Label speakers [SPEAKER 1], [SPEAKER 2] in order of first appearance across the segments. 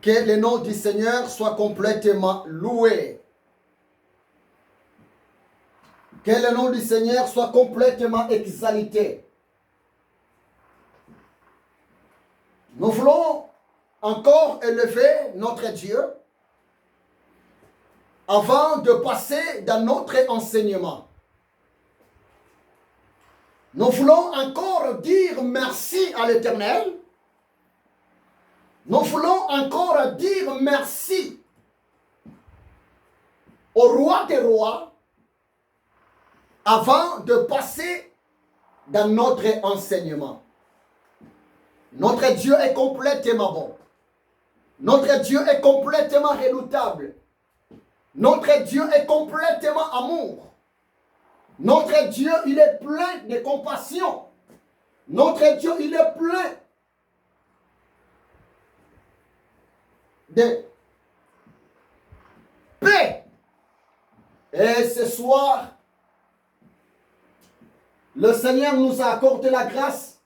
[SPEAKER 1] Que le nom du Seigneur soit complètement loué. Que le nom du Seigneur soit complètement exalté. Nous voulons encore élever notre Dieu avant de passer dans notre enseignement. Nous voulons encore dire merci à l'Éternel. Nous voulons encore dire merci au roi des rois avant de passer dans notre enseignement. Notre Dieu est complètement bon. Notre Dieu est complètement redoutable. Notre Dieu est complètement amour. Notre Dieu, il est plein de compassion. Notre Dieu, il est plein de paix. Et ce soir, le Seigneur nous a accordé la grâce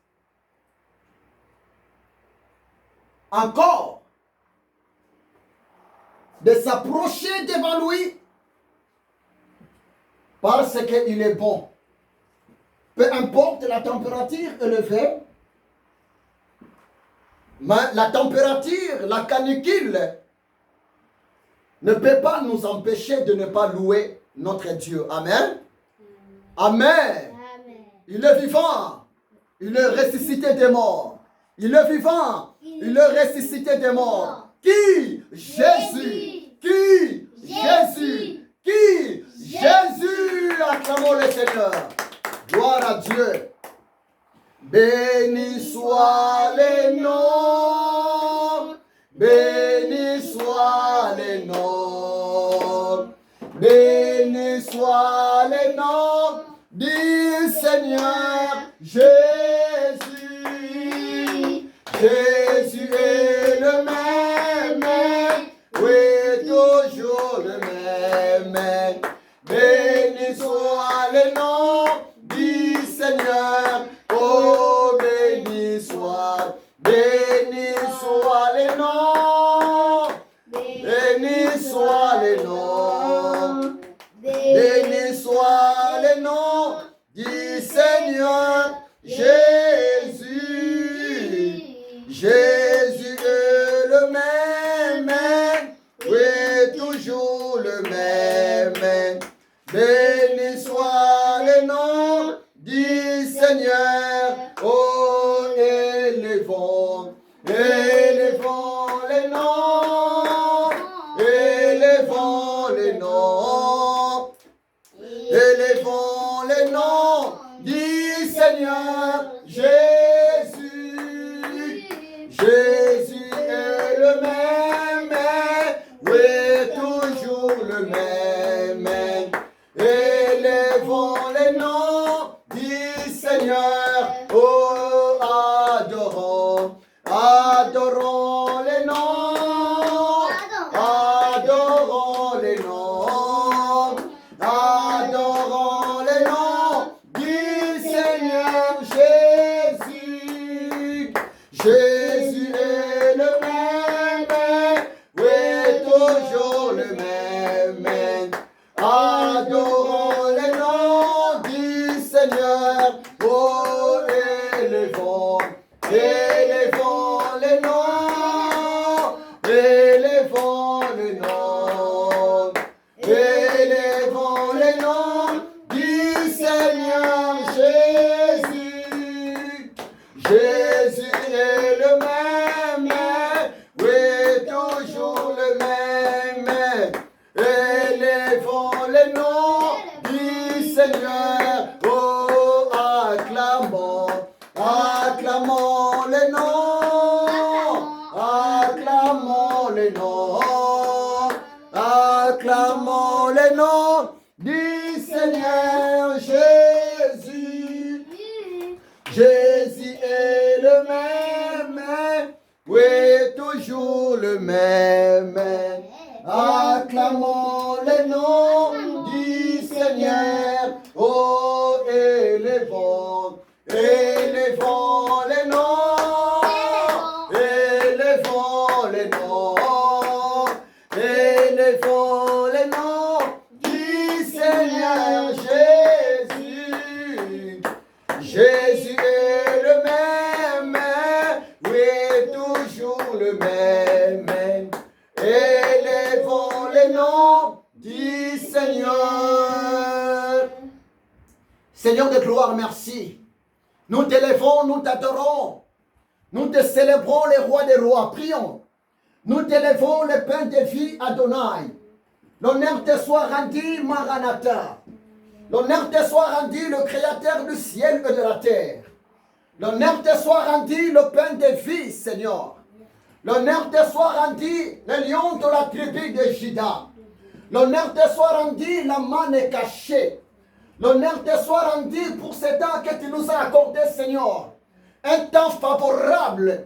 [SPEAKER 1] encore de s'approcher devant lui parce qu'il est bon. Peu importe la température élevée, mais la température, la canicule ne peut pas nous empêcher de ne pas louer notre Dieu. Amen. Amen. Il est vivant. Il est ressuscité des morts. Il est vivant. Il est ressuscité des morts. Qui? Jésus. Qui? Jésus. Qui? Jésus. Acclamons le Seigneur. Gloire à Dieu. Béni soit le nom. Béni soit le nom. Béni soit le nom du Seigneur Jésus. Jésus est le même, oui, toujours le même. Béni soit le nom du Seigneur. Oh, béni soit le nom. Béni soit le nom. Béni soit le nom du Seigneur Jésus. Jésus est le même, oui, toujours le même. Béni soit le nom du Seigneur. Oh, élevons le nom. Élevons le nom. Élevons le nom du Seigneur Jésus. Jésus est le même, oui, toujours le même. Élevons le nom du Seigneur. Oh, adorons le nom. Adorons le nom. Adorons le nom du Seigneur Jésus. Jésus est le même, oui, toujours le même. Adorons le nom du Seigneur. Oh, élevons le nom. Élevons le nom. Élevons le nom du Seigneur Jésus. Jésus est le même, oui, toujours le même. Élevons le nom du Seigneur. Oh, acclamons le nom. Acclamons le nom. Acclamons le nom du Seigneur Jésus. Jésus est le même, oui, toujours le même. Acclamons le nom du Seigneur. Oh, élevons le nom. Élevons le nom. Seigneur de gloire, merci. Nous t'élèvons, nous t'adorons. Nous te célébrons, les rois des rois. Prions. Nous t'élèvons, le pain de vie, Adonai. L'honneur te soit rendu, Maranatha. L'honneur te soit rendu, le créateur du ciel et de la terre. L'honneur te soit rendu, le pain de vie, Seigneur. L'honneur te soit rendu, le lion de la tribu de Juda. L'honneur te soit rendu, la manne cachée. L'honneur te soit rendu pour ce temps que tu nous as accordé, Seigneur. Un temps favorable.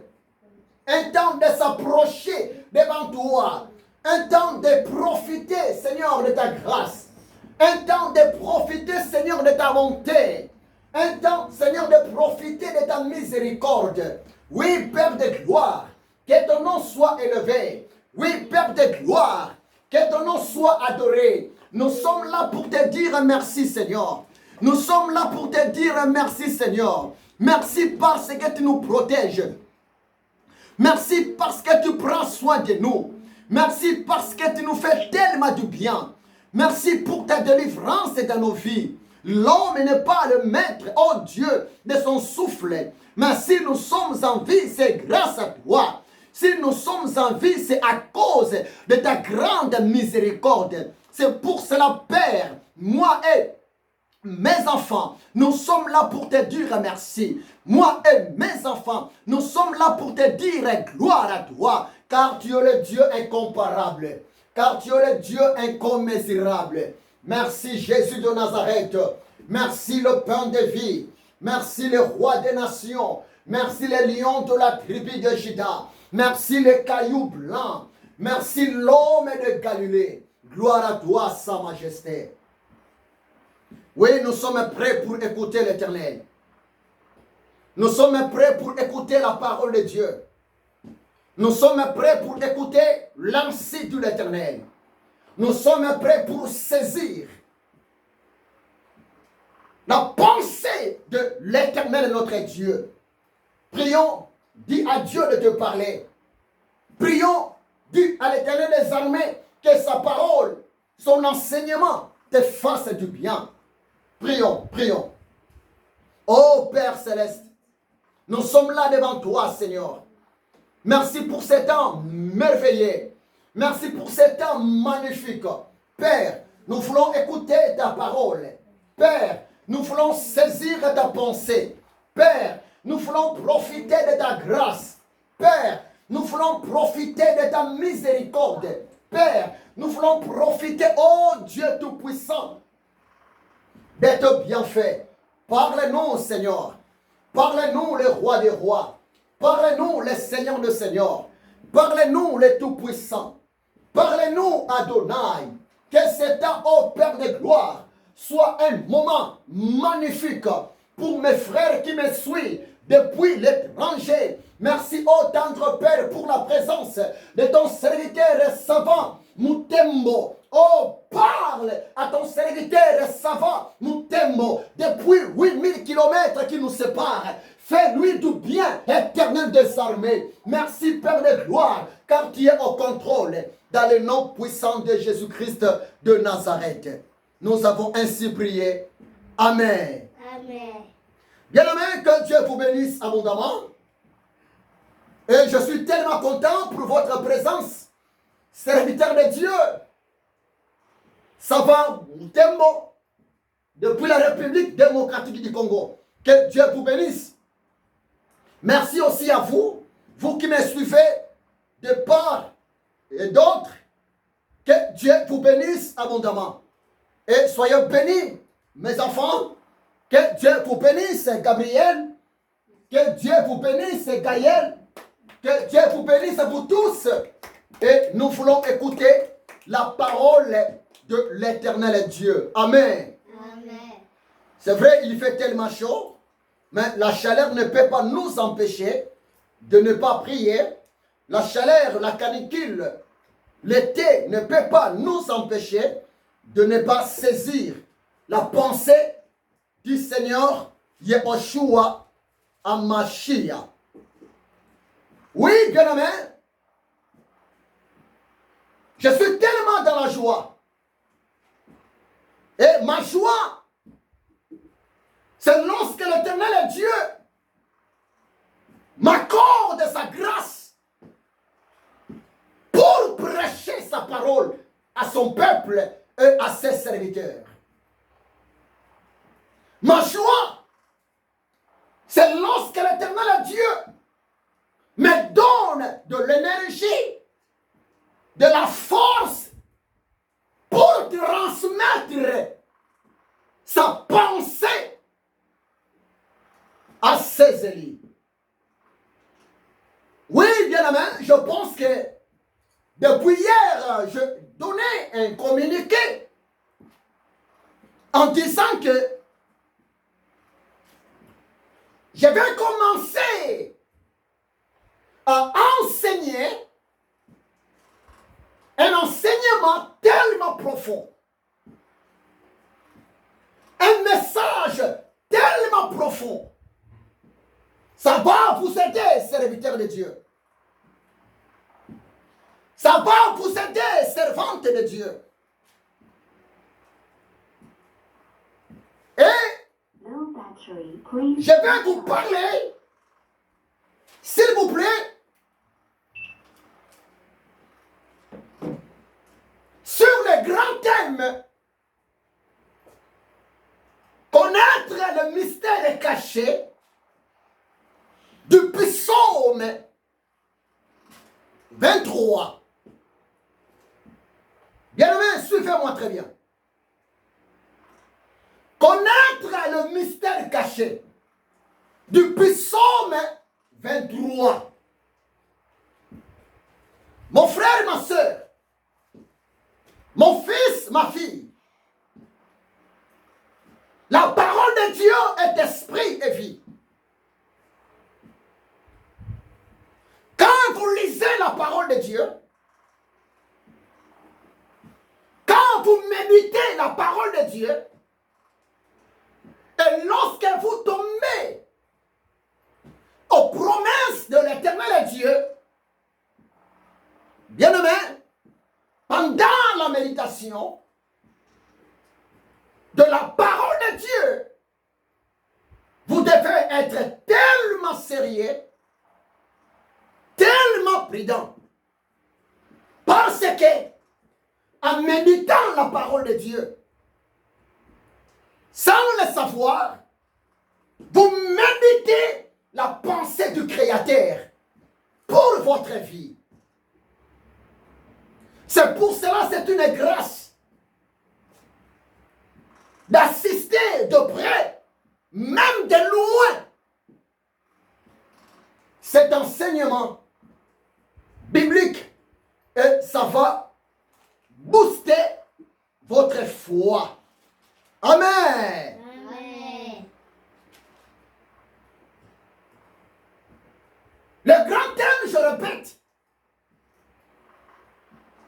[SPEAKER 1] Un temps de s'approcher devant toi. Un temps de profiter, Seigneur, de ta grâce. Un temps de profiter, Seigneur, de ta bonté. Un temps, Seigneur, de profiter de ta miséricorde. Oui, Père de gloire, que ton nom soit élevé. Oui, Père de gloire, que ton nom soit adoré. Nous sommes là pour te dire merci, Seigneur. Nous sommes là pour te dire merci, Seigneur. Merci parce que tu nous protèges. Merci parce que tu prends soin de nous. Merci parce que tu nous fais tellement du bien. Merci pour ta délivrance dans nos vies. L'homme n'est pas le maître, oh Dieu, de son souffle. Mais si nous sommes en vie, c'est grâce à toi. Si nous sommes en vie, c'est à cause de ta grande miséricorde. C'est pour cela, Père, moi et mes enfants, nous sommes là pour te dire merci. Moi et mes enfants, nous sommes là pour te dire gloire à toi. Car tu es le Dieu incomparable. Car tu es le Dieu incommensurable. Merci Jésus de Nazareth. Merci le pain de vie. Merci le roi des nations. Merci les lions de la tribu de Juda. Merci les cailloux blancs. Merci l'homme de Galilée. Gloire à toi, sa majesté. Oui, nous sommes prêts pour écouter l'Éternel. Nous sommes prêts pour écouter la parole de Dieu. Nous sommes prêts pour écouter l'ancien de l'Éternel. Nous sommes prêts pour saisir la pensée de l'Éternel notre Dieu. Prions, dis à Dieu de te parler. Prions, dis à l'Éternel des armées que sa parole, son enseignement te fasse du bien. Prions, prions. Ô Père Céleste, nous sommes là devant toi, Seigneur. Merci pour ce temps merveilleux. Merci pour ce temps magnifique. Père, nous voulons écouter ta parole. Père, nous voulons saisir ta pensée. Père, nous voulons profiter de ta grâce. Père, nous voulons profiter de ta miséricorde. Père, nous voulons profiter, oh Dieu Tout-Puissant, d'être bienfait. Parle-nous, Seigneur. Parle-nous, le roi des rois. Parle-nous, le Seigneur des seigneurs. Parle-nous, le Tout-Puissant. Parle-nous, Adonai. Que cet temps, ô Père de gloire, soit un moment magnifique pour mes frères qui me suivent depuis l'étranger. Merci, ô tendre Père, pour la présence de ton serviteur savant, Mutembo. Oh, parle à ton serviteur savant, Mutembo, depuis 8000 kilomètres qui nous séparent. Fais-lui du bien, éternel des armées. Merci, Père de gloire, car tu es au contrôle. Dans le nom puissant de Jésus-Christ de Nazareth. Nous avons ainsi prié. Amen.
[SPEAKER 2] Amen.
[SPEAKER 1] Bien-aimés, que Dieu vous bénisse abondamment. Et je suis tellement content pour votre présence, serviteur de Dieu. Savant Mutembo, depuis la République démocratique du Congo. Que Dieu vous bénisse. Merci aussi à vous, vous qui me suivez de part et d'autres. Que Dieu vous bénisse abondamment. Et soyez bénis, mes enfants. Que Dieu vous bénisse, Gabriel. Que Dieu vous bénisse, Gaël. Que Dieu vous bénisse, vous tous. Et nous voulons écouter la parole de l'Éternel Dieu. Amen.
[SPEAKER 2] Amen.
[SPEAKER 1] C'est vrai, il fait tellement chaud, mais la chaleur ne peut pas nous empêcher de ne pas prier. La chaleur, la canicule, l'été ne peut pas nous empêcher de ne pas saisir la pensée du Seigneur Yehoshua Hamashiach. Oui, bien-aimé, je suis tellement dans la joie. Et ma joie C'est lorsque l'Éternel Dieu m'accorde sa grâce pour prêcher sa parole à son peuple et à ses serviteurs. Ma joie, c'est lorsque l'Éternel Dieu me donne de l'énergie, de la force pour transmettre sa pensée à ses élus. Oui, bien aimé, je pense que depuis hier, je donnais un communiqué en disant que je vais commencer à enseigner un enseignement tellement profond, un message tellement profond. Ça va vous aider, serviteurs de Dieu. Ça va vous aider, servantes de Dieu. Et je vais vous parler, s'il vous plaît, sur le grand thème, connaître le mystère caché du psaume 23. Bien-aimés, suivez-moi très bien. Connaître le mystère caché du psaume 23. Mon frère, ma soeur, mon fils, ma fille, la parole de Dieu est esprit et vie. Quand vous lisez la parole de Dieu, quand vous méditez la parole de Dieu, et lorsque vous tombez aux promesses de l'Éternel Dieu, bien-aimé, pendant la méditation de la parole de Dieu, vous devez être tellement sérieux, tellement prudent, parce que en méditant la parole de Dieu, sans le savoir, vous méditez la pensée du Créateur pour votre vie. C'est pour cela, c'est une grâce d'assister de près, même de loin, cet enseignement biblique, et ça va booster votre foi. Amen.
[SPEAKER 2] Amen.
[SPEAKER 1] Le grand thème, je répète,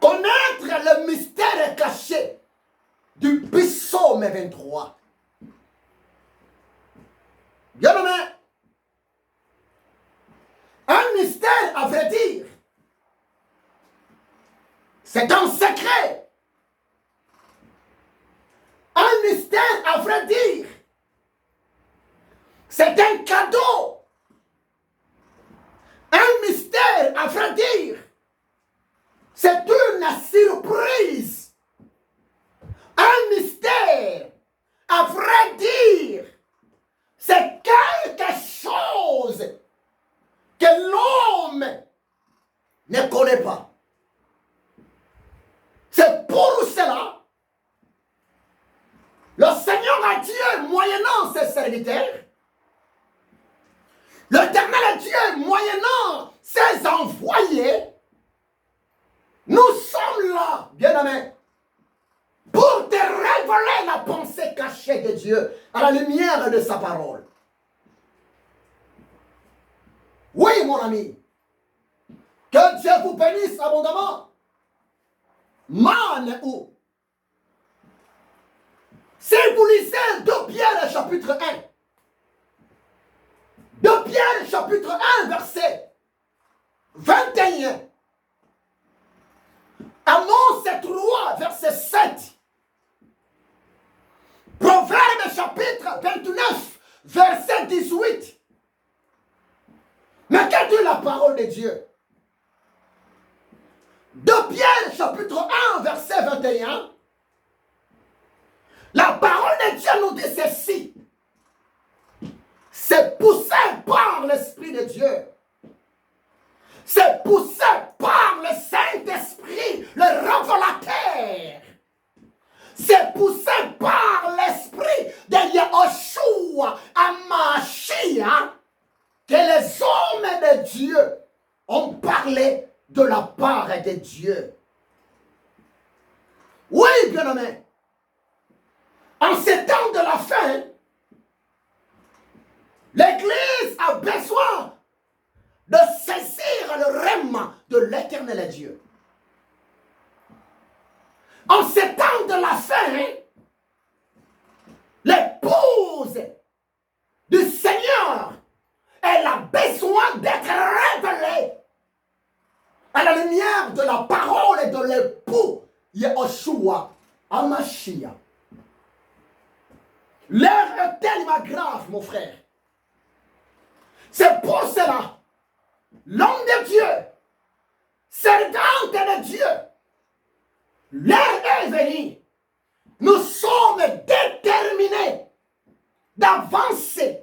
[SPEAKER 1] connaître le mystère caché du psaume 23. Bien aimé, un mystère, à vrai dire, c'est un secret. Un mystère, à vrai dire, c'est un cadeau. Un mystère, à vrai dire, c'est une surprise. Un mystère, à vrai dire, c'est quelque chose que l'homme ne connaît pas. C'est pour cela le Seigneur a Dieu, moyennant ses serviteurs, l'Éternel Dieu, moyennant ses envoyés, nous sommes là, bien-aimés, pour te révéler la pensée cachée de Dieu à la lumière de sa parole. Oui, mon ami, que Dieu vous bénisse abondamment. Man ou si vous lisez 2 Pierre chapitre 1, 2 Pierre chapitre 1 verset 21, Amos 3 verset 7, Proverbe chapitre 29 verset 18. Mais qu'a dit la parole de Dieu? 2 Pierre, chapitre 1, verset 21. La parole de Dieu nous dit ceci. C'est poussé par l'Esprit de Dieu. C'est poussé par le Saint-Esprit, le révélateur. C'est poussé par l'Esprit de Yahushua HaMashiach que les hommes de Dieu ont parlé de la part de Dieu. Oui, bien-aimé. En ces temps de la fin, l'Église a besoin de saisir le règne de l'Éternel Dieu. En ces temps de la fin, l'épouse du Seigneur, elle a besoin d'être révélée à la lumière de la parole et de l'époux Yahushua HaMashiach. L'heure est tellement grave, mon frère. C'est pour cela, l'homme de Dieu, servante de Dieu, l'heure est venue. Nous sommes déterminés d'avancer.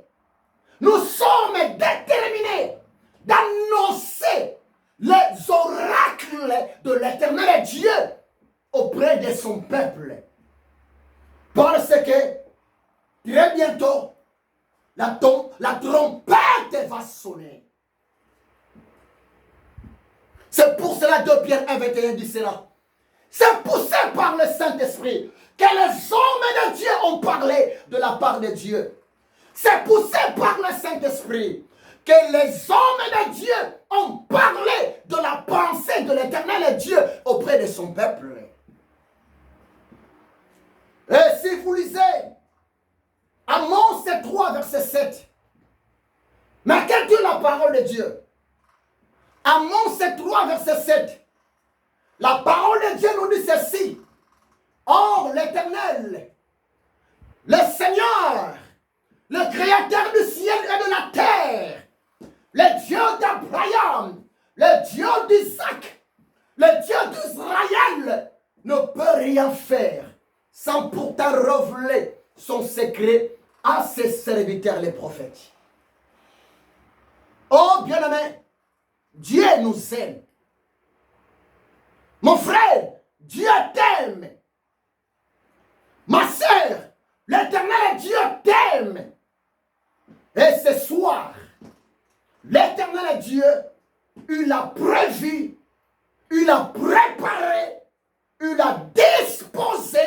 [SPEAKER 1] Nous sommes déterminés d'annoncer les oracles de l'Éternel Dieu auprès de son peuple. Parce que très bientôt, la trompette va sonner. C'est pour cela 2 Pierre 1, 21 dit cela. C'est poussé par le Saint-Esprit que les hommes de Dieu ont parlé de la part de Dieu. C'est poussé par le Saint-Esprit que les hommes de Dieu ont parlé de la pensée de l'Éternel Dieu auprès de son peuple. Et si vous lisez Amos 3, verset 7, mais quelle est la parole de Dieu? Amos 3, verset 7. La parole de Dieu nous dit ceci. Or, l'Éternel, le Seigneur, le Créateur du ciel et de la terre, le Dieu d'Abraham, le Dieu d'Isaac, le Dieu d'Israël, ne peut rien faire sans pourtant révéler son secret à ses serviteurs les prophètes. Oh bien-aimé, Dieu nous aime. Mon frère, Dieu t'aime. Ma sœur, l'Éternel Dieu t'aime. Et ce soir, l'Éternel Dieu, il a prévu, il a préparé, il a disposé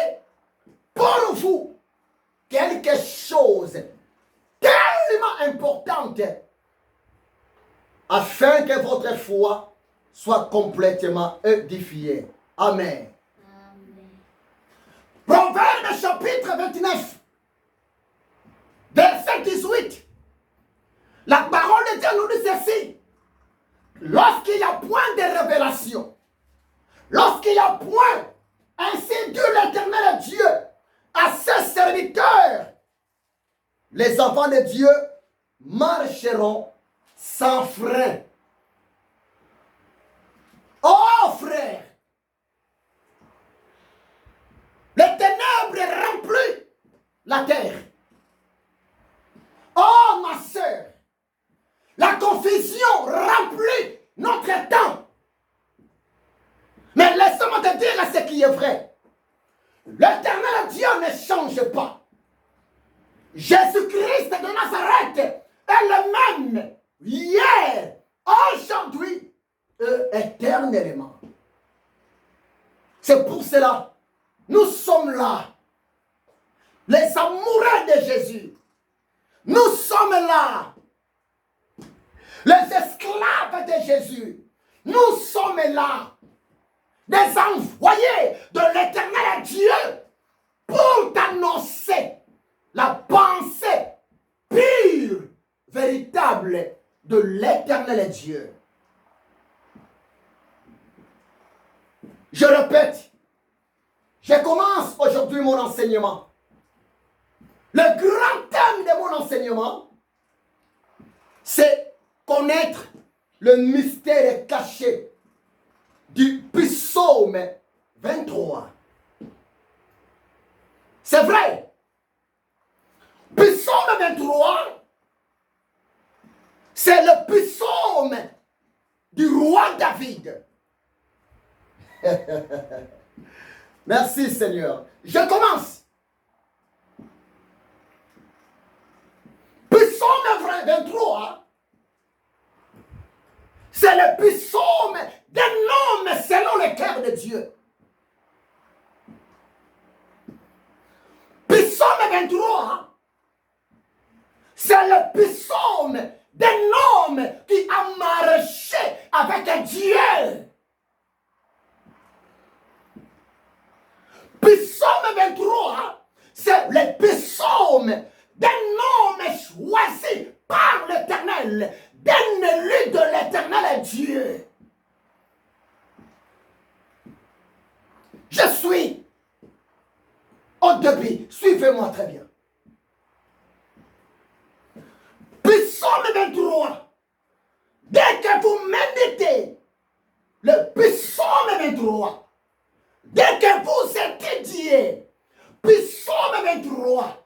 [SPEAKER 1] pour vous quelque chose tellement importante afin que votre foi soit complètement édifiée. Amen. Proverbe chapitre 29, verset 18. La parole de Dieu nous dit ceci. Lorsqu'il n'y a point de révélation, lorsqu'il n'y a point, ainsi dit l'Éternel Dieu à ses serviteurs, les enfants de Dieu marcheront sans frein. Oh frère, les ténèbres remplissent la terre. Oh ma sœur, la confusion remplit notre temps. Mais laisse-moi te dire ce qui est vrai. L'Éternel Dieu ne change pas. Jésus-Christ de Nazareth est le même hier, aujourd'hui et éternellement. C'est pour cela, nous sommes là, les amoureux de Jésus. Nous sommes là, les esclaves de Jésus. Nous sommes là, des envoyés de l'Éternel Dieu pour t'annoncer la pensée pure, véritable de l'Éternel Dieu. Je répète, je commence aujourd'hui mon enseignement. Le grand thème de mon mon enseignement, c'est connaître le mystère caché du psaume 23. C'est vrai. Psaume 23, c'est le psaume du roi David. Merci Seigneur. Je commence. Psaume 23, c'est le psaume d'un homme selon le cœur de Dieu. Psaume 23, c'est le psaume d'un homme qui a marché avec Dieu. Psaume 23, c'est le psaume d'un homme choisi par l'Éternel, d'un élu de l'Éternel Dieu. Je suis au début, suivez-moi très bien. Psaume 23, dès que vous méditez le psaume 23, dès que vous étudiez psaume 23,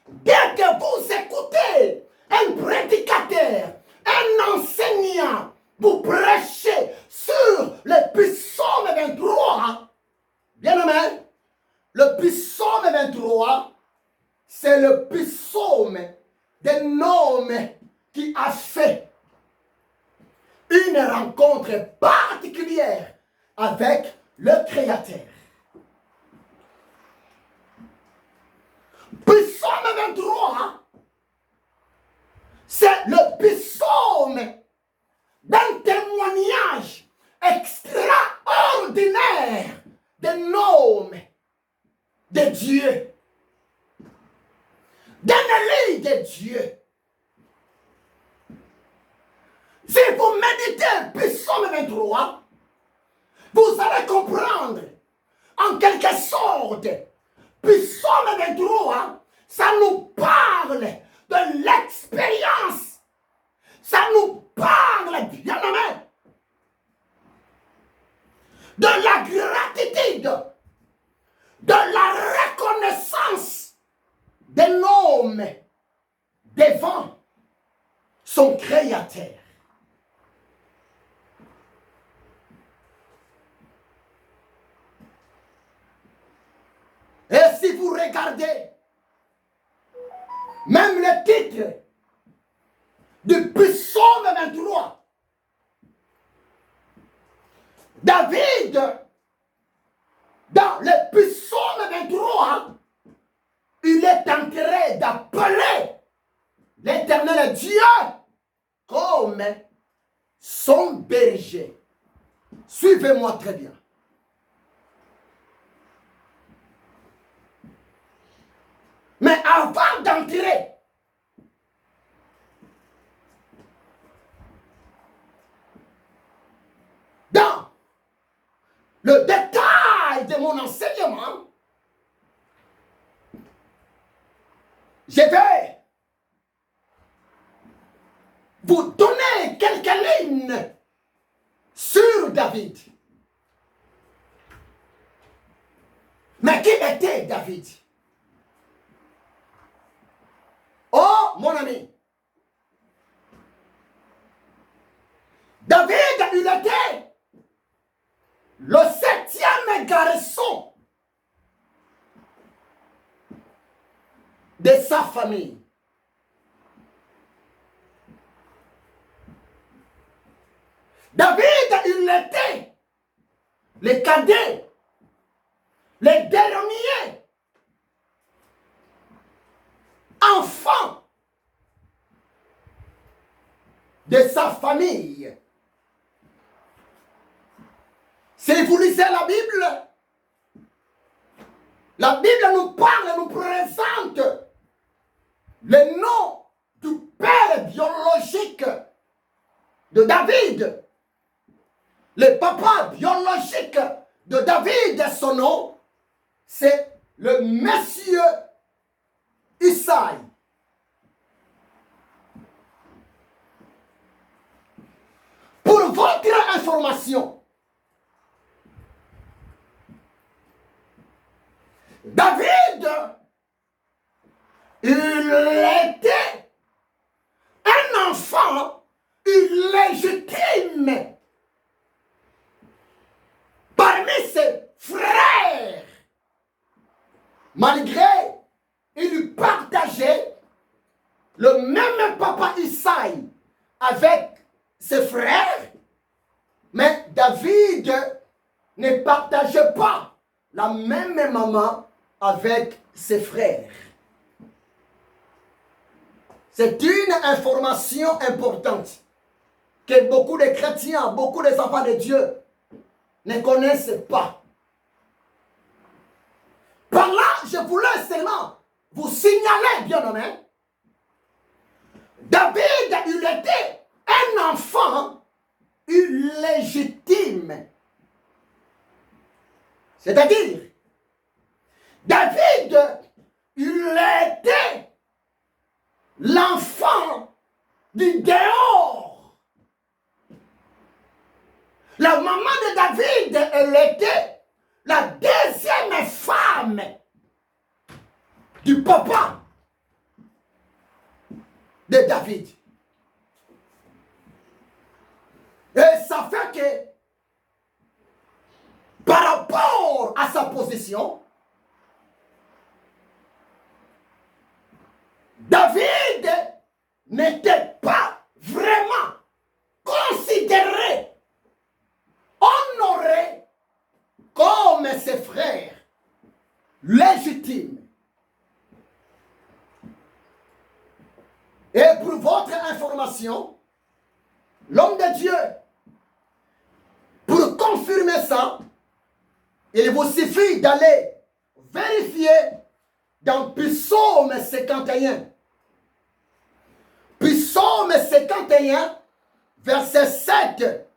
[SPEAKER 1] dès que vous écoutez un prédicateur, un enseignant, vous prêchez sur le psaume 23, bien aimé, le psaume 23, c'est le psaume d'un homme qui a fait une rencontre particulière avec le Créateur. Psaume 23, c'est le psaume d'un témoignage extraordinaire d'un homme de Dieu, d'un élu de Dieu. Si vous méditez psaume 23, vous allez comprendre en quelque sorte, psaume 23, ça nous parle de l'expérience. Ça nous parle, bien aimé, de la gratitude, de la reconnaissance d'un homme devant son Créateur. Et si vous regardez même le titre du psaume 23, David, dans le psaume 23, il est en train d'appeler l'Éternel Dieu comme son berger. Suivez-moi très bien. Mais avant d'entrer dans le détail de mon enseignement, je vais vous donner quelques lignes sur David. Mais qui était David? Oh, mon ami, David, il était le 7e garçon de sa famille. David, il était le cadet, le dernier enfant de sa famille. Si vous lisez la Bible nous parle, nous présente le nom du père biologique de David. Le papa biologique de David, son nom, c'est le monsieur Isaïe. information. David, il était un enfant illégitime parmi ses frères. Malgré, il partageait le même papa Isaïe avec ses frères, mais David ne partageait pas la même maman avec ses frères. C'est une information importante que beaucoup de chrétiens, beaucoup des enfants de Dieu ne connaissent pas. Par là, je voulais seulement vous signaler, bien-aimés, David, il était un enfant illégitime. C'est-à-dire, David, il était l'enfant du dehors. La maman de David, elle était la deuxième femme du papa de David. Et ça fait que, par rapport à sa position, David n'était pas vraiment considéré, honoré comme ses frères légitimes. Et pour votre information, l'homme de Dieu, pour confirmer ça, il vous suffit d'aller vérifier dans Psaume 51. Psaume 51, verset 7.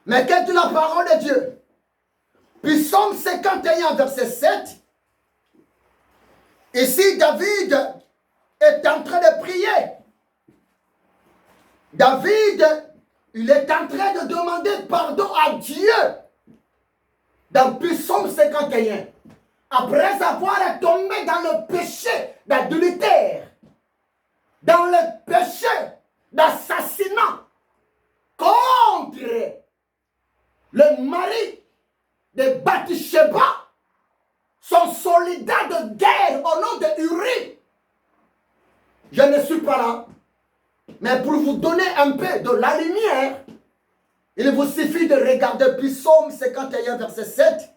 [SPEAKER 1] Mais quelle est la parole de Dieu? Psaume 51, verset 7. Ici, David est en train de prier. David, il est en train de demander pardon à Dieu. Dans Psaume 51. Après avoir tombé dans le péché d'adultère, dans le péché d'assassinat contre le mari de Bathsheba, son soldat de guerre au nom de Uri. Je ne suis pas là, mais pour vous donner un peu de la lumière, il vous suffit de regarder Psaume 51, verset 7.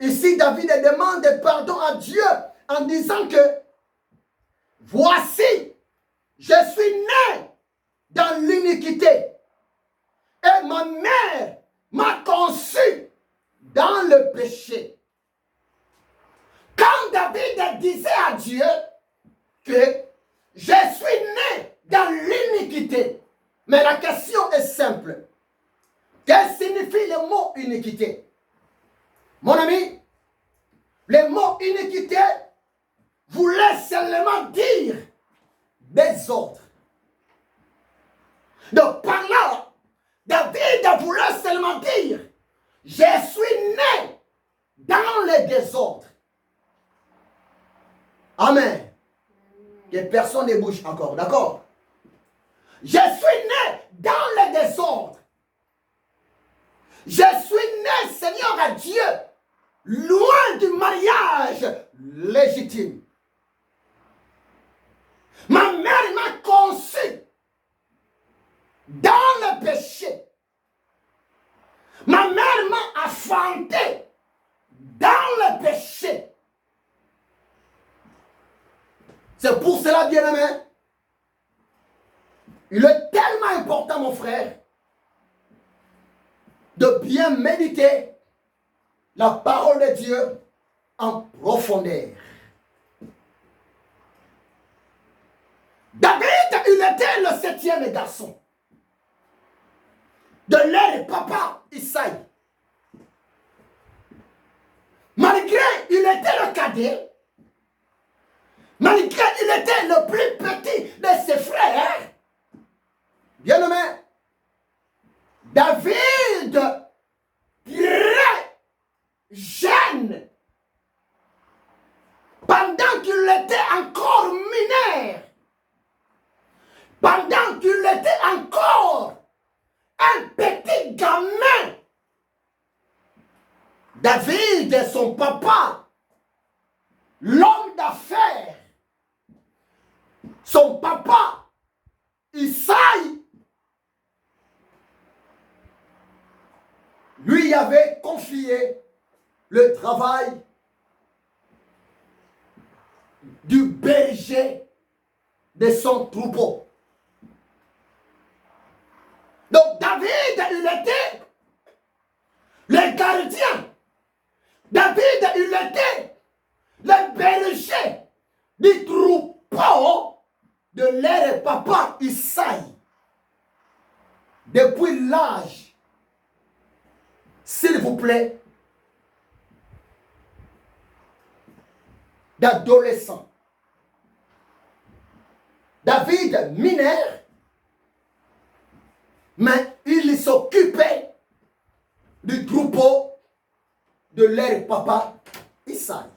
[SPEAKER 1] Ici, David demande pardon à Dieu en disant que voici, je suis né dans l'iniquité et ma mère m'a conçu dans le péché. Quand David disait à Dieu que je suis né dans l'iniquité, mais la question est simple. Qu'est-ce que signifie le mot iniquité? Mon ami, le mot iniquité voulait seulement dire désordre. Donc par là, David voulait seulement dire je suis né dans le désordre. Amen. Que personne ne bouge encore, d'accord? Je suis né dans le désordre. Je suis né, Seigneur à Dieu, loin du mariage légitime. Ma mère m'a conçu dans le péché. Ma mère m'a enfanté dans le péché. C'est pour cela, bien-aimé, il est tellement important, mon frère, de bien méditer la parole de Dieu en profondeur. David, il était le 7e garçon de leur papa Isaïe. Malgré il était le cadet, malgré il était le plus petit de ses frères, bien-aimé, David David, son papa, l'homme d'affaires, son papa, Isaïe, lui avait confié le travail du berger de son troupeau. Donc David, il était le gardien. David, il était le berger du troupeau de leur papa Isaïe. Depuis l'âge, s'il vous plaît, d'adolescent. David mineur, mais il s'occupait du troupeau de leur papa Isaïe.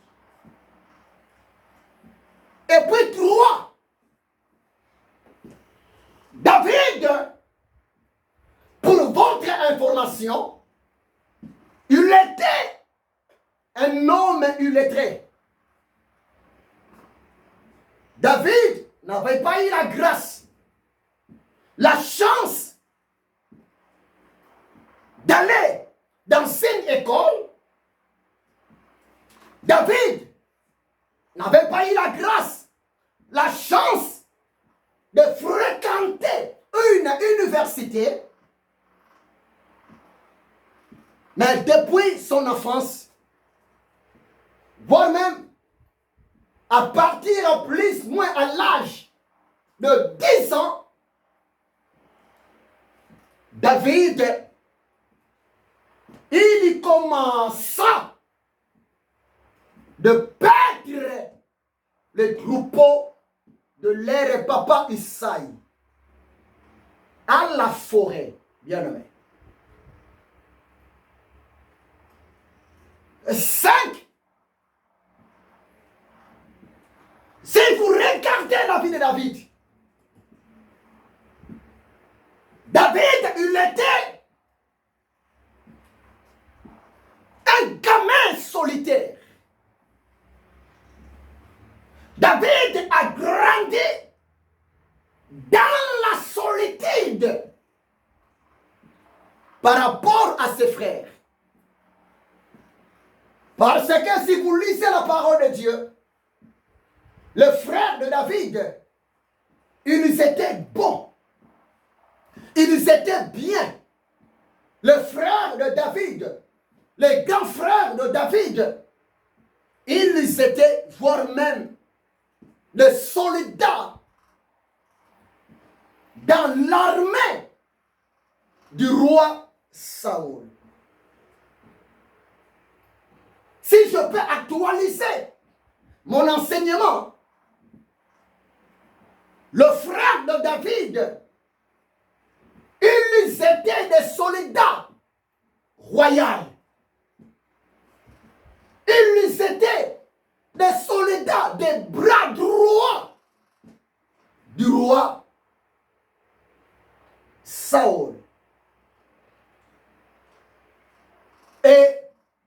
[SPEAKER 1] Et puis 3, David, pour votre information, il était un homme illettré. David n'avait pas eu la grâce, la chance d'aller dans une école. David n'avait pas eu la grâce, la chance de fréquenter une université. Mais depuis son enfance, voire même à partir plus ou moins à l'âge de 10 ans, David, il commença de perdre le troupeau de leur papa Isaïe à la forêt, bien aimé. 5. Si vous regardez la vie de David, David, il était un gamin solitaire. David a grandi dans la solitude par rapport à ses frères. Parce que si vous lisez la parole de Dieu, les frères de David, ils étaient bons. Ils étaient bien. Les frères de David, les grands frères de David, ils étaient, voire même, des soldats dans l'armée du roi Saoul. Si je peux actualiser mon enseignement, le frère de David, ils étaient des soldats royaux. Ils étaient des soldats, des bras droits du roi Saoul. Et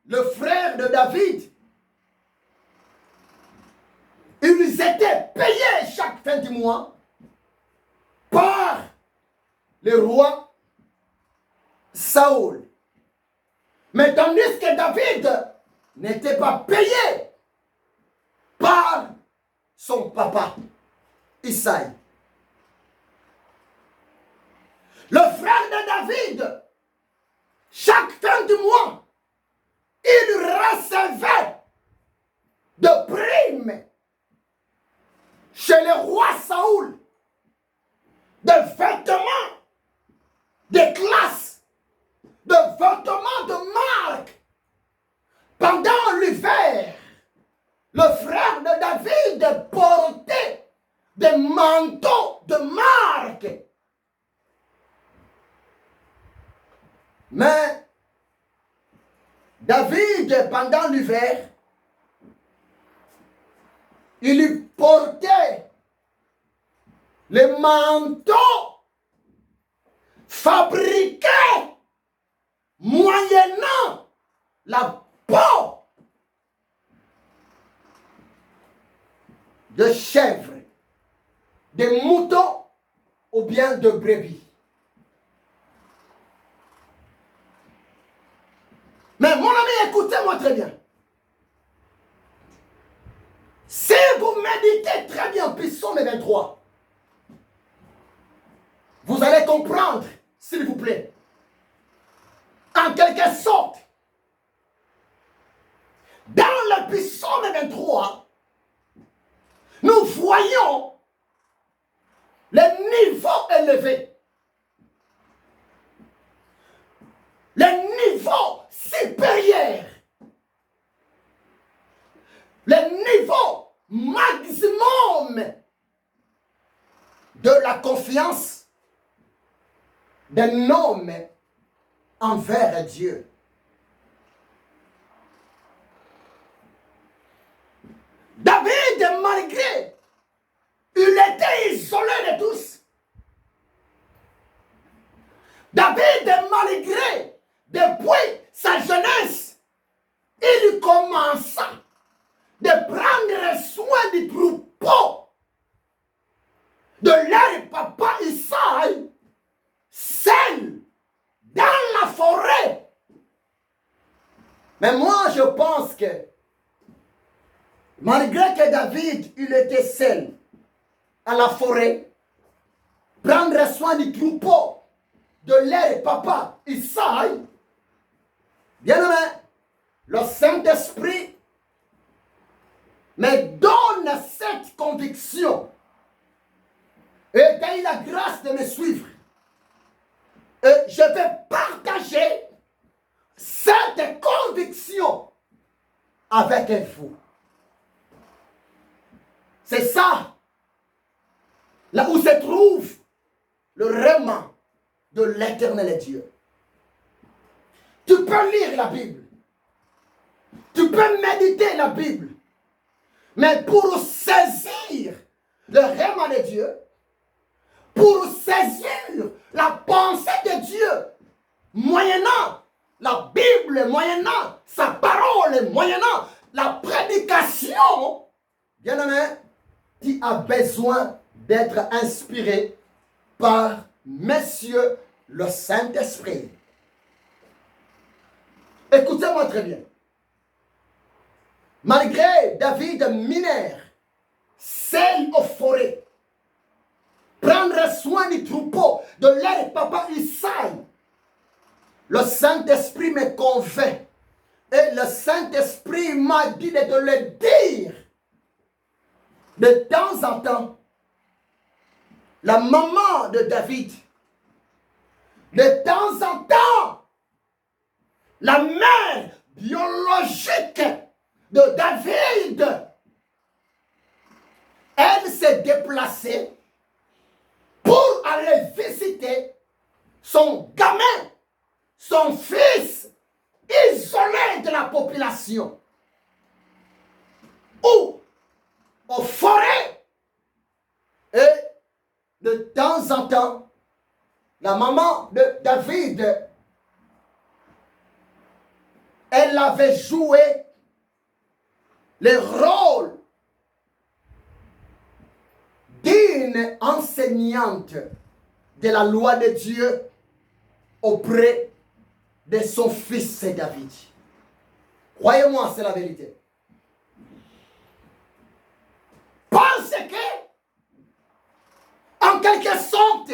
[SPEAKER 1] le frère de David, ils étaient payés chaque fin du mois par le roi Saoul. Mais tandis que David n'était pas payé par son papa, Isaïe. Le frère de David, chaque fin du mois, il recevait de primes chez le roi Saoul, des vêtements de classe, des vêtements de marque. Pendant l'hiver, le frère de David portait des manteaux de marque. Mais David, pendant l'hiver, il portait les manteaux fabriqués moyennant la de chèvres, de moutons ou bien de brebis. Mais mon ami, écoutez-moi très bien. Si vous méditez très bien Psaume 23, vous allez comprendre, s'il vous plaît, en quelque sorte, dans le Psaume 23, nous voyons les niveaux élevés, les niveaux supérieurs, les niveaux maximum de la confiance d'un homme envers Dieu. David, malgré, il était isolé de tous. David, malgré, depuis sa jeunesse, il commença de prendre soin du troupeau de leur papa Isaïe, seul dans la forêt. Mais moi, je pense que malgré que David, il était seul à la forêt, prendre soin du troupeau de leur papa Isaïe, bien aimé, le Saint-Esprit me donne cette conviction et qu'il a la grâce de me suivre. Et je vais partager cette conviction avec vous. C'est ça, là où se trouve le rément de l'Éternel Dieu. Tu peux lire la Bible, tu peux méditer la Bible, mais pour saisir le rément de Dieu, pour saisir la pensée de Dieu, moyennant la Bible, moyennant sa parole, moyennant la prédication, bien aimé, tu as besoin d'être inspiré par Monsieur le Saint-Esprit. Écoutez-moi très bien. Malgré David mineur, seul aux forêts, prendre soin du troupeau de leur papa Isaïe, le Saint-Esprit me convainc. Et le Saint-Esprit m'a dit de te le dire. De temps en temps, la maman de David, de temps en temps, la mère biologique de David, elle s'est déplacée pour aller visiter son gamin, son fils, isolé de la population. Ou aux forêts. Et de temps en temps, la maman de David, elle avait joué le rôle d'une enseignante de la loi de Dieu auprès de son fils David. Croyez-moi, c'est la vérité. Parce que, en quelque sorte,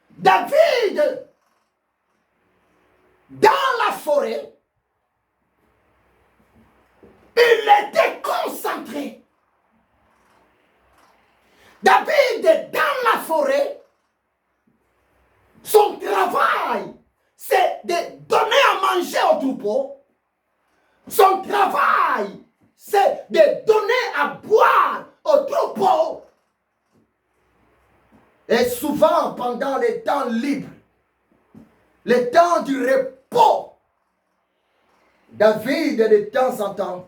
[SPEAKER 1] David, dans la forêt, il était concentré. David, dans la forêt, son travail, c'est de donner à manger au troupeau. Son travail, c'est de donner à boire au troupeau. Et souvent, pendant les temps libres, les temps du repos, David, de temps en temps,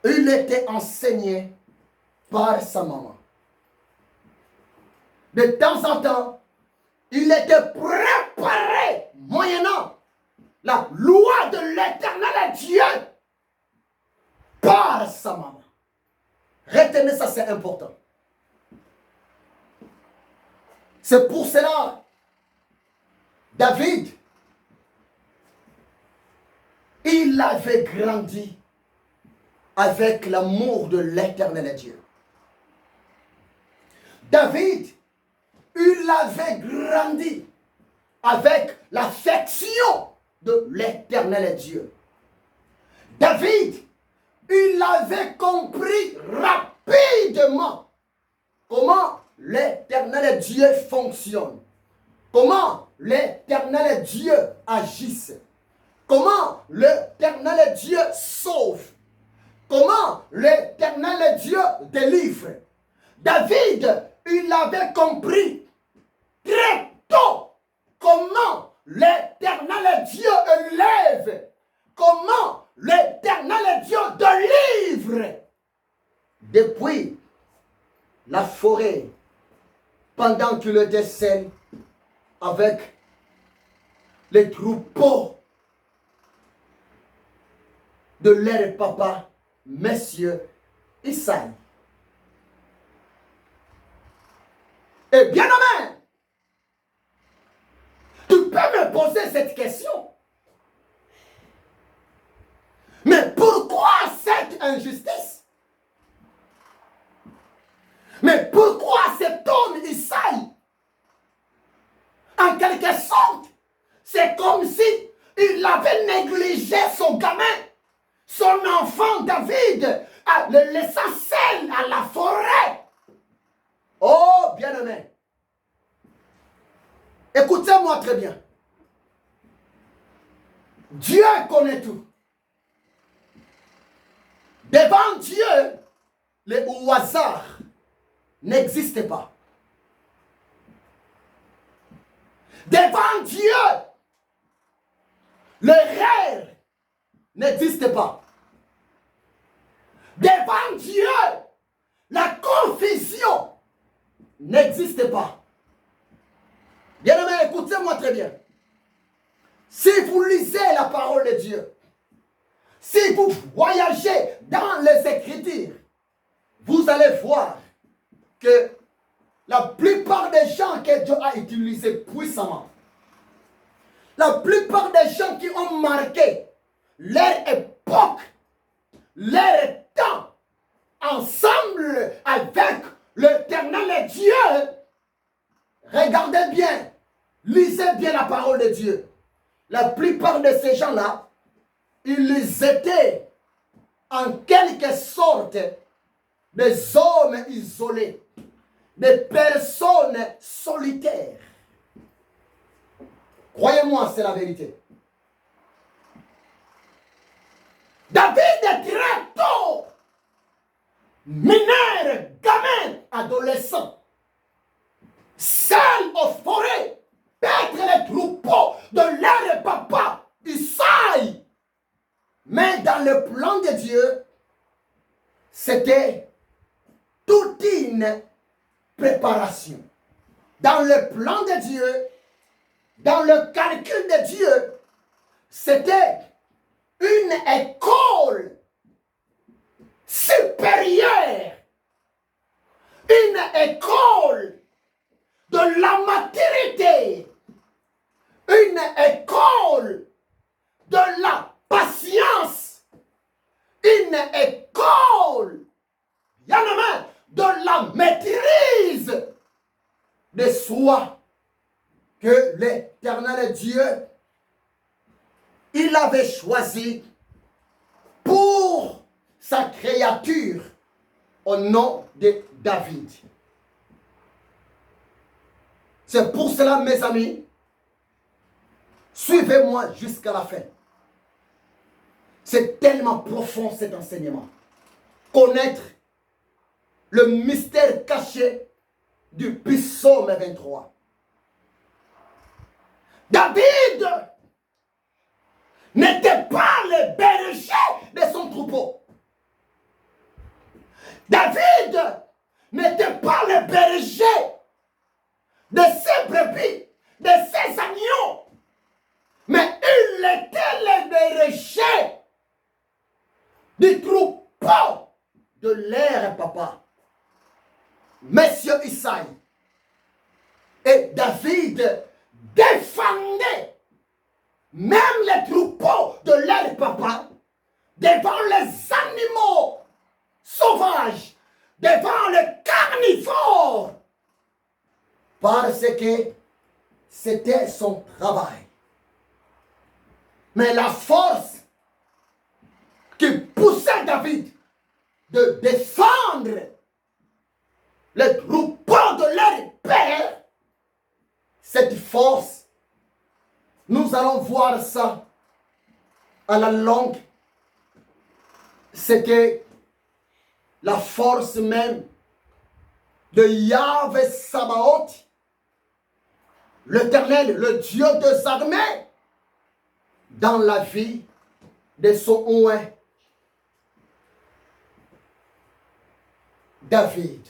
[SPEAKER 1] il était enseigné par sa maman. De temps en temps, il était préparé, moyennant la loi de l'Éternel Dieu, par sa maman. Retenez ça, c'est important. C'est pour cela, David, il avait grandi avec l'amour de l'Éternel Dieu. David, il avait grandi avec l'affection de l'Éternel Dieu. David, il avait compris rapidement comment l'Éternel Dieu fonctionne, comment l'Éternel Dieu agisse, comment l'Éternel Dieu sauve, comment l'Éternel Dieu délivre. David, il avait compris très tôt comment l'Éternel Dieu élève, comment l'Éternel Dieu délivre. Depuis la forêt, pendant qu'il était seul avec les troupeaux de leur papa, Monsieur Isaïe. Et bien aimé, tu peux me poser cette question. Mais pourquoi cette injustice? Mais pourquoi cet homme Isaïe? En quelque sorte, c'est comme si il avait négligé son gamin, son enfant David, en le laissant seul à la forêt. Oh, bien-aimé, écoutez-moi très bien. Dieu connaît tout. Devant Dieu, le hasard n'existe pas. Devant Dieu, l'erreur n'existe pas. Devant Dieu, la confusion n'existe pas. Bien-aimé, écoutez-moi très bien. Si vous lisez la parole de Dieu, si vous voyagez dans les Écritures, vous allez voir que la plupart des gens que Dieu a utilisés puissamment, la plupart des gens qui ont marqué leur époque, leur temps, ensemble avec l'Éternel Dieu, regardez bien, lisez bien la parole de Dieu. La plupart de ces gens-là, ils étaient en quelque sorte des hommes isolés, des personnes solitaires. Croyez-moi, c'est la vérité. David est très tôt, mineur, gamin, adolescent, seul aux forêts, paître les troupeaux de leur papa, Isaïe. Mais dans le plan de Dieu, c'était toute une préparation. Dans le plan de Dieu, dans le calcul de Dieu, c'était une école supérieure, une école de la maturité, une école de la patience, une école, de la maîtrise de soi que l'Éternel Dieu, il avait choisi pour sa créature au nom de David. C'est pour cela, mes amis, suivez-moi jusqu'à la fin. C'est tellement profond cet enseignement. Connaître le mystère caché du psaume 23. David n'était pas le berger de son troupeau. David n'était pas le berger de ses brebis, de ses agneaux. Mais il était le berger du troupeau de leur papa, Monsieur Isaïe. Et David défendait même les troupeaux de leur papa devant les animaux sauvages, devant les carnivores, parce que c'était son travail. Mais la force qui poussait David de défendre les troupeaux de leur père, cette force, nous allons voir ça à la longue, c'était la force même de Yahvé Sabaoth, l'Éternel, le Dieu des armées, dans la vie de son oint, David.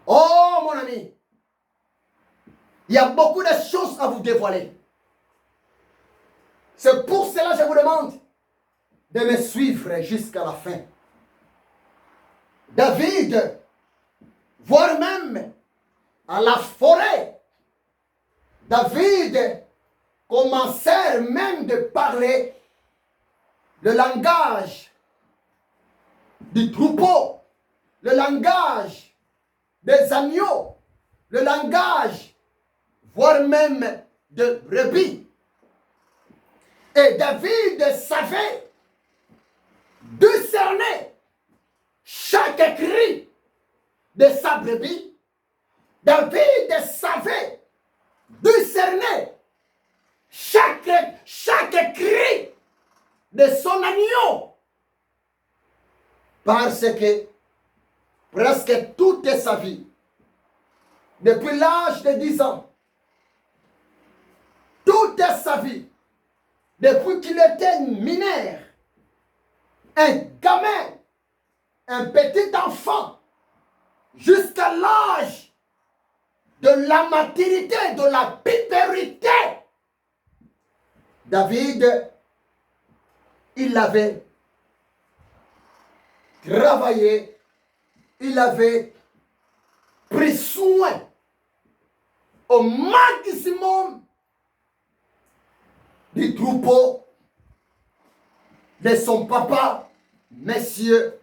[SPEAKER 1] Oh mon ami, il y a beaucoup de choses à vous dévoiler. C'est pour cela que je vous demande de me suivre jusqu'à la fin. David, voire même à la forêt, David commençait même de parler le langage du troupeau, le langage des agneaux, le langage, voire même de brebis. Et David savait discerner chaque cri de sa brebis. David savait discerner chaque cri de son agneau. Parce que presque toute sa vie, depuis l'âge de 10 ans, toute sa vie, depuis qu'il était mineur, un gamin, un petit enfant, jusqu'à l'âge de la maturité, de la puberté, David, il avait travaillé, il avait pris soin au maximum du troupeau de son papa, Monsieur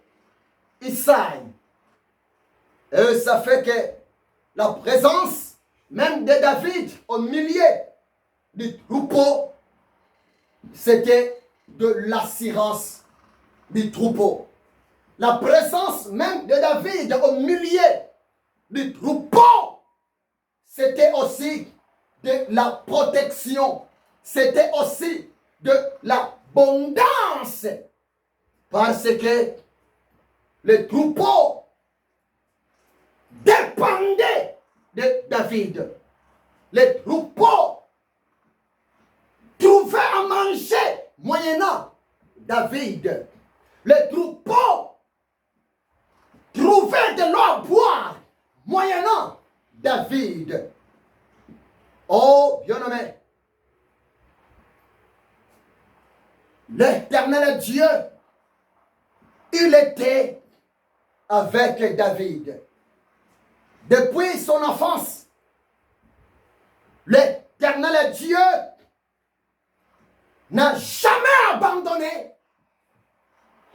[SPEAKER 1] Isaïe. Et ça fait que la présence même de David au milieu du troupeau, c'était de l'assurance du troupeau. La présence même de David au milieu du troupeau, c'était aussi de la protection. C'était aussi de l'abondance. Parce que le troupeau dépendait de David. Le troupeau trouvait à manger moyennant David. Le troupeau trouvait de l'eau à boire moyennant David. Oh, bien-aimé, l'Éternel Dieu, il était avec David. Depuis son enfance, l'Éternel Dieu n'a jamais abandonné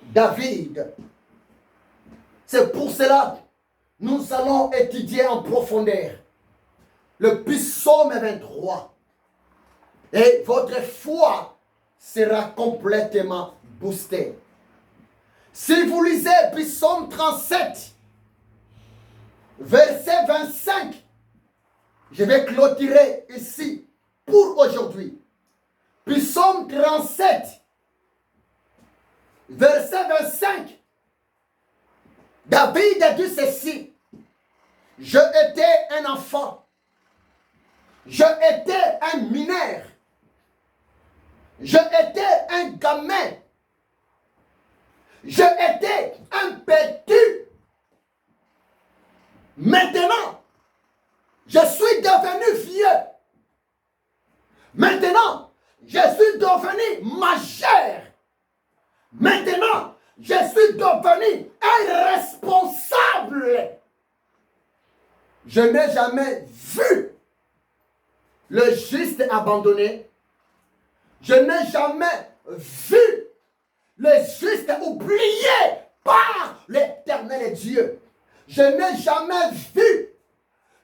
[SPEAKER 1] David. C'est pour cela que nous allons étudier en profondeur le psaume 23. Et votre foi sera complètement boostée. Si vous lisez psaume 37, verset 25, je vais clôturer ici pour aujourd'hui. Psaume 37, verset 25. David a dit ceci: je étais un enfant, je étais un mineur, je étais un gamin, je étais un petit. Maintenant, je suis devenu vieux. Maintenant, je suis devenu majeur. Maintenant, je suis devenu un responsable. Je n'ai jamais vu le juste abandonné. Je n'ai jamais vu le juste oublié par l'Éternel Dieu. Je n'ai jamais vu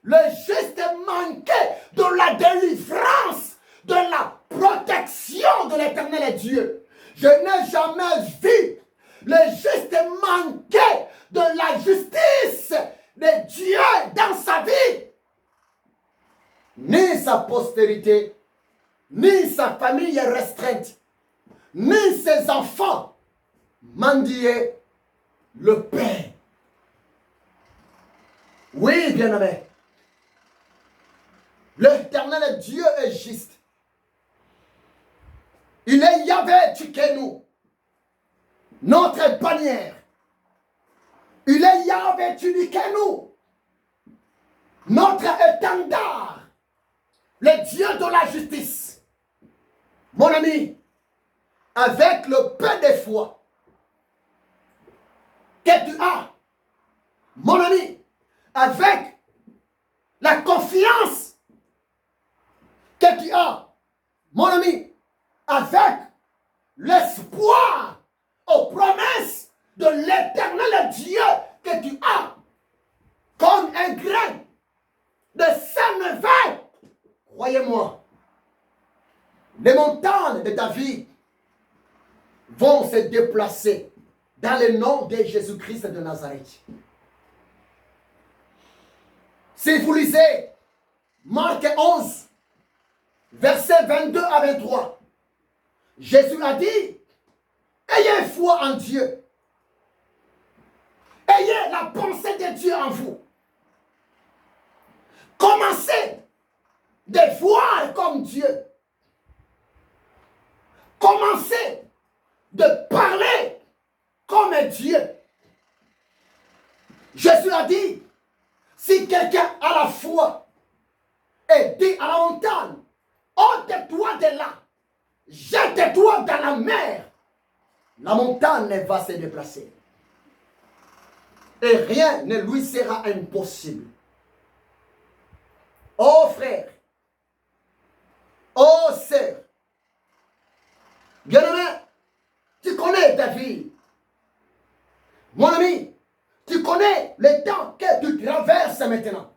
[SPEAKER 1] le juste manquer de la délivrance, de la protection de l'Éternel Dieu. Je n'ai jamais vu le juste manquer de la justice de Dieu dans sa vie. Ni sa postérité, ni sa famille restreinte, ni ses enfants mendiaient le pain. Oui, bien-aimé. L'Éternel Dieu est juste. Il est Yahvé Tsidkenu, notre bannière. Il est Yahvé Tsidkenu, notre étendard, le Dieu de la justice. Mon ami, avec le peu de foi que tu as, mon ami, avec la confiance que tu as, mon ami, avec l'espoir aux promesses de l'Éternel Dieu que tu as, comme un grain de sénévé, croyez-moi, les montagnes de David vont se déplacer dans le nom de Jésus-Christ de Nazareth. Si vous lisez Marc 11, versets 22 à 23, Jésus a dit, ayez foi en Dieu. Ayez la pensée de Dieu en vous. Commencez de voir comme Dieu. Commencez de parler comme Dieu. Jésus a dit, si quelqu'un a la foi et dit à la montagne, ôte-toi de là, jette-toi dans la mer, la montagne va se déplacer. Et rien ne lui sera impossible. Oh frère, oh sœur, bien-aimé, tu connais ta vie. Mon ami, tu connais le temps que tu traverses maintenant.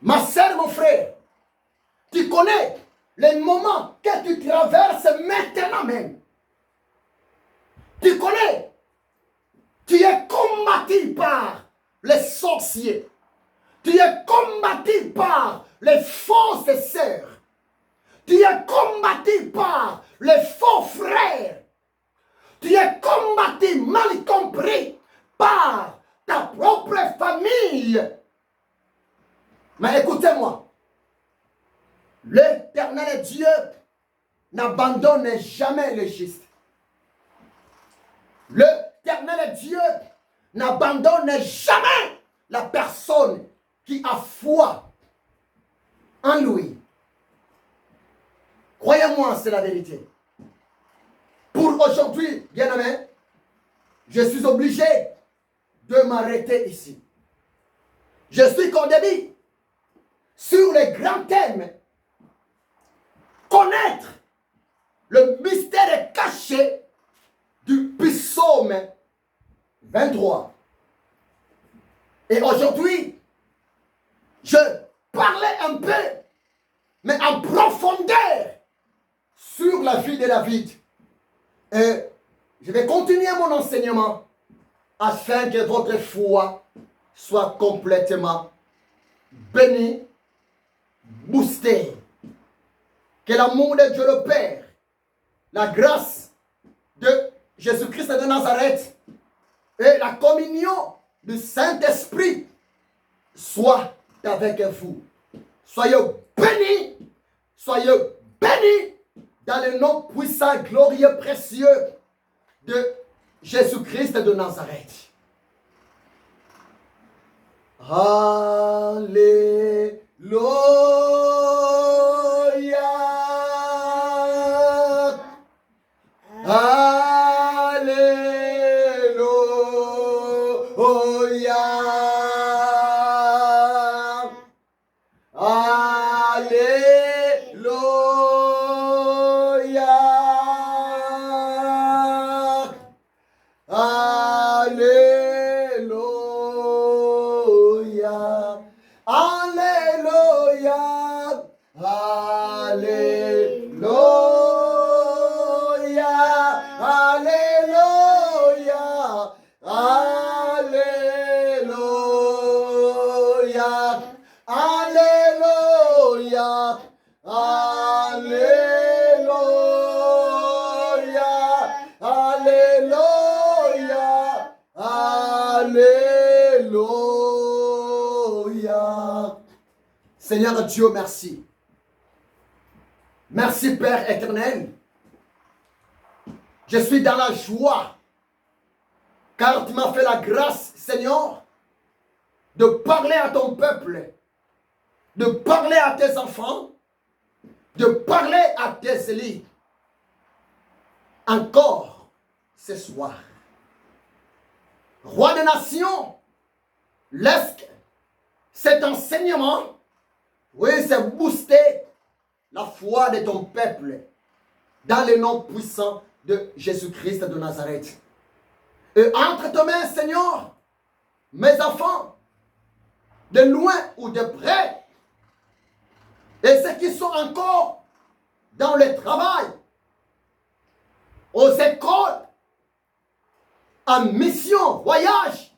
[SPEAKER 1] Ma sœur, mon frère, tu connais les moments que tu traverses maintenant même. Tu connais, tu es combattu par les sorciers. Tu es combattu par les fausses sœurs. Tu es combattu par les faux frères. Tu es combattu, mal compris, par ta propre famille. Mais écoutez-moi, l'Éternel Dieu n'abandonne jamais le juste. L'Éternel Dieu n'abandonne jamais la personne qui a foi en lui. Croyez-moi, c'est la vérité. Pour aujourd'hui, bien-aimé, je suis obligé de m'arrêter ici. Je suis condamné sur les grands thèmes. Connaître le mystère caché du psaume 23. Et aujourd'hui, je parlais un peu, mais en profondeur, sur la vie de David. Et je vais continuer mon enseignement afin que votre foi soit complètement bénie, boostée. Que l'amour de Dieu le Père, la grâce de Jésus-Christ de Nazareth et la communion du Saint-Esprit soient avec vous. Soyez bénis, dans le nom puissant, glorieux, précieux de Jésus-Christ de Nazareth. Alléluia. Alléluia. Seigneur Dieu, merci. Merci Père éternel. Je suis dans la joie, car tu m'as fait la grâce, Seigneur, de parler à ton peuple, de parler à tes enfants, de parler à tes élus. Encore ce soir. Roi des nations, laisse cet enseignement, oui, c'est booster la foi de ton peuple dans le nom puissant de Jésus-Christ de Nazareth. Et entre tes mains, Seigneur, mes enfants, de loin ou de près, et ceux qui sont encore dans le travail, aux écoles, en mission, voyage.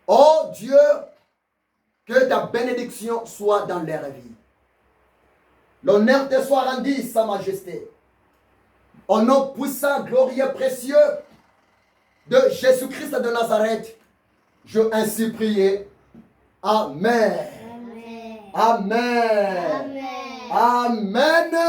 [SPEAKER 1] Oh Dieu, que ta bénédiction soit dans leur vie. L'honneur te soit rendu, Sa Majesté. Au nom puissant, glorieux, précieux de Jésus-Christ de Nazareth, je ainsi prié. Amen. Amen. Amen. Amen.